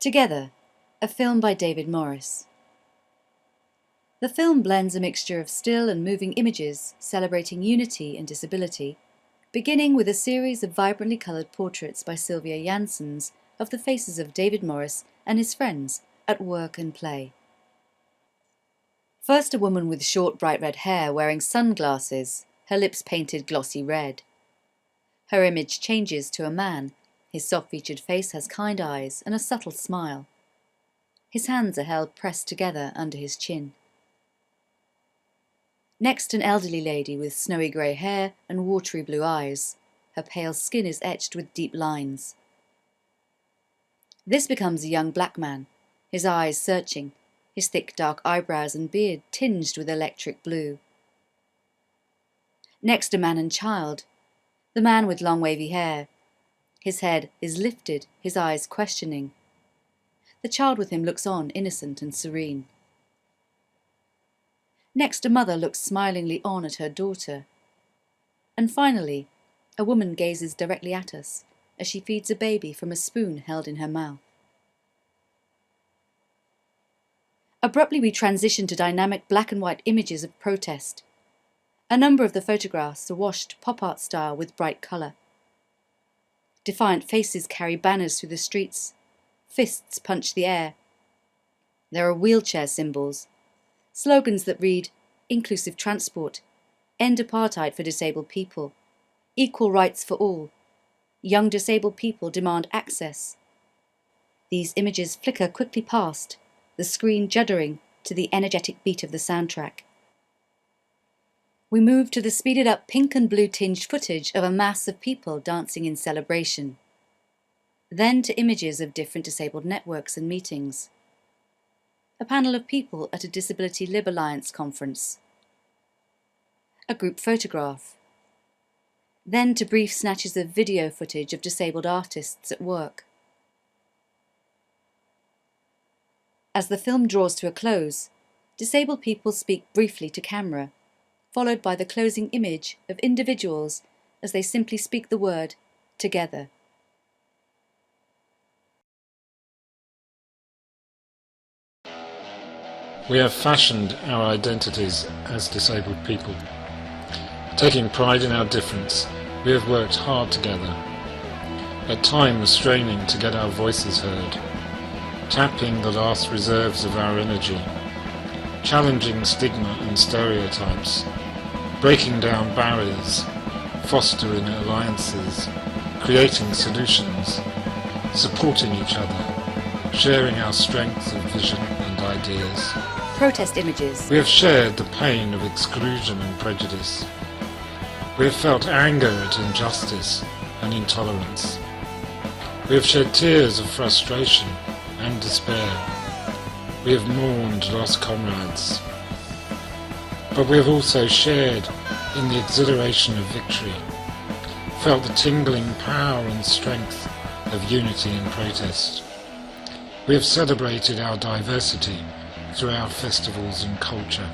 Together, a film by David Morris. The film blends a mixture of still and moving images celebrating unity and disability, beginning with a series of vibrantly coloured portraits by Sylvia Janssens of the faces of David Morris and his friends at work and play. First, a woman with short bright red hair wearing sunglasses, her lips painted glossy red. Her image changes to a man. His soft-featured face has kind eyes and a subtle smile. His hands are held pressed together under his chin. Next, an elderly lady with snowy grey hair and watery blue eyes. Her pale skin is etched with deep lines. This becomes a young black man, his eyes searching, his thick dark eyebrows and beard tinged with electric blue. Next, a man and child. The man with long wavy hair. His head is lifted, his eyes questioning. The child with him looks on, innocent and serene. Next, a mother looks smilingly on at her daughter. And finally, a woman gazes directly at us as she feeds a baby from a spoon held in her mouth. Abruptly, we transition to dynamic black and white images of protest. A number of the photographs are washed pop art style with bright colour. Defiant faces carry banners through the streets. Fists punch the air. There are wheelchair symbols, slogans that read, inclusive transport, end apartheid for disabled people, equal rights for all, young disabled people demand access. These images flicker quickly past, the screen juddering to the energetic beat of the soundtrack. We move to the speeded-up pink and blue-tinged footage of a mass of people dancing in celebration. Then to images of different disabled networks and meetings. A panel of people at a Disability Lib Alliance conference. A group photograph. Then to brief snatches of video footage of disabled artists at work. As the film draws to a close, disabled people speak briefly to camera, followed by the closing image of individuals as they simply speak the word together. We have fashioned our identities as disabled people. Taking pride in our difference, we have worked hard together, at times straining to get our voices heard, tapping the last reserves of our energy, challenging stigma and stereotypes, breaking down barriers, fostering alliances, creating solutions, supporting each other, sharing our strengths of vision and ideas. Protest images. We have shared the pain of exclusion and prejudice. We have felt anger at injustice and intolerance. We have shed tears of frustration and despair. We have mourned lost comrades. But we have also shared in the exhilaration of victory, felt the tingling power and strength of unity and protest. We have celebrated our diversity through our festivals and culture.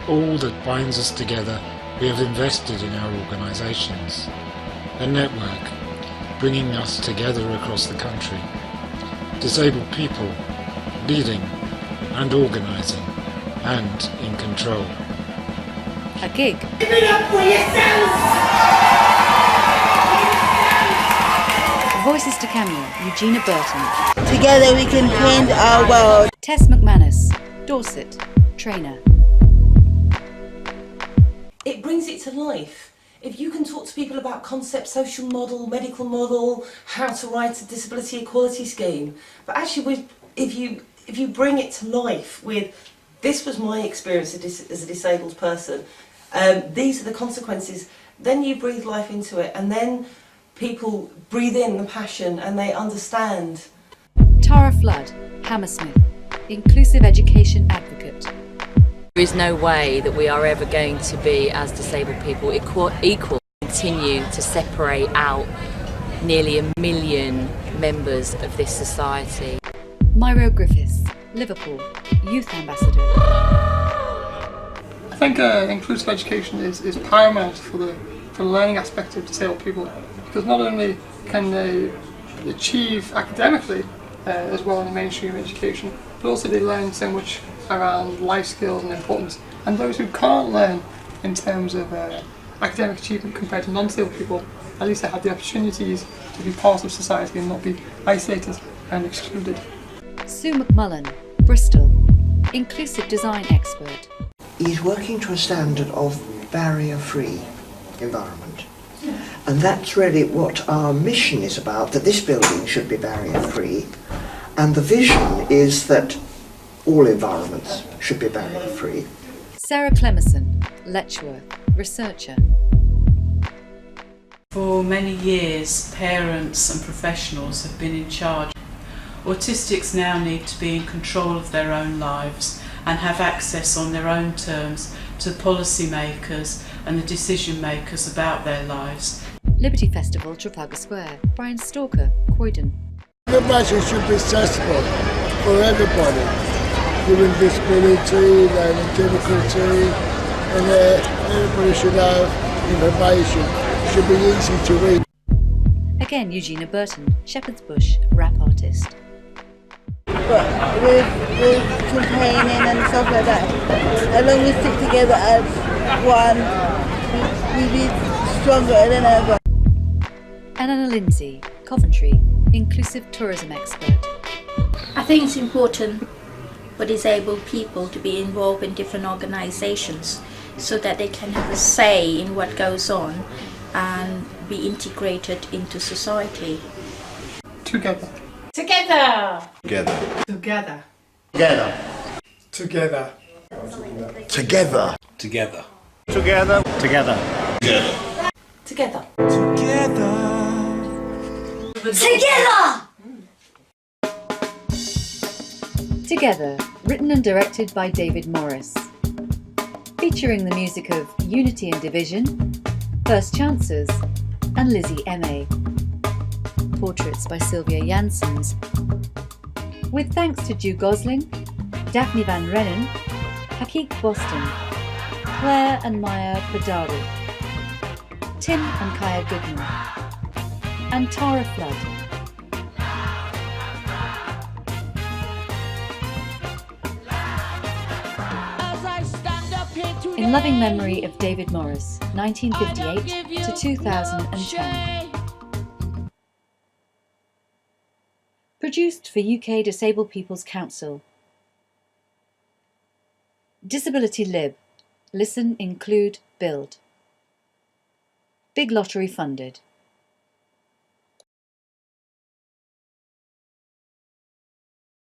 All that binds us together, we have invested in our organisations, a network bringing us together across the country, disabled people leading and organising and in control. A gig. Give it up for yourselves! Voices to camera, Eugenia Burton. Together we can paint our world. Tess McManus, Dorset, trainer. It brings it to life. If you can talk to people about concept, social model, medical model, how to write a disability equality scheme, but actually if you bring it to life with, this was my experience as a disabled person, these are the consequences, then you breathe life into it, and then people breathe in the passion and they understand. Tara Flood, Hammersmith, inclusive education advocate. There is no way that we are ever going to be, as disabled people, equal. Continue to separate out nearly 1 million members of this society. Myro Griffiths, Liverpool, youth ambassador. I think inclusive education is paramount for the learning aspect of disabled people, because not only can they achieve academically, as well in the mainstream education, but also they learn so much around life skills and importance. And those who can't learn in terms of academic achievement compared to non-disabled people, at least they have the opportunities to be part of society and not be isolated and excluded. Sue McMullen, Bristol, inclusive design expert. Is working to a standard of barrier-free environment. And that's really what our mission is about, that this building should be barrier-free. And the vision is that all environments should be barrier-free. Sarah Clemison, Letchworth, researcher. For many years, parents and professionals have been in charge. Autistics now need to be in control of their own lives and have access on their own terms to policy makers and the decision makers about their lives. Liberty Festival, Trafalgar Square. Brian Stalker, Croydon. Education should be accessible for everybody, with disability and difficulty, and everybody should have information. It should be easy to read. Again, Eugenia Burton, Shepherd's Bush, rap artist. But with campaigning and stuff like that, as long as we stick together as one, we be stronger than ever. And Anna Lindsay, Coventry, inclusive tourism expert. I think it's important for disabled people to be involved in different organisations so that they can have a say in what goes on and be integrated into society. Together. Together. Together. Together. Together. Together. Together. Together. Together. Together. Together. Together, written and directed by David Morris. Featuring the music of Unity and Division, First Chances, and Lizzie M.A. Portraits by Sylvia Janssens. With thanks to Drew Gosling, Daphne Van Rennen, Hakik Boston, Claire and Maya Padaru, Tim and Kaya Goodman, and Tara Flood. In loving memory of David Morris, 1958 to 2010. Produced for UK Disabled People's Council. Disability Lib. Listen, include, build. Big Lottery funded.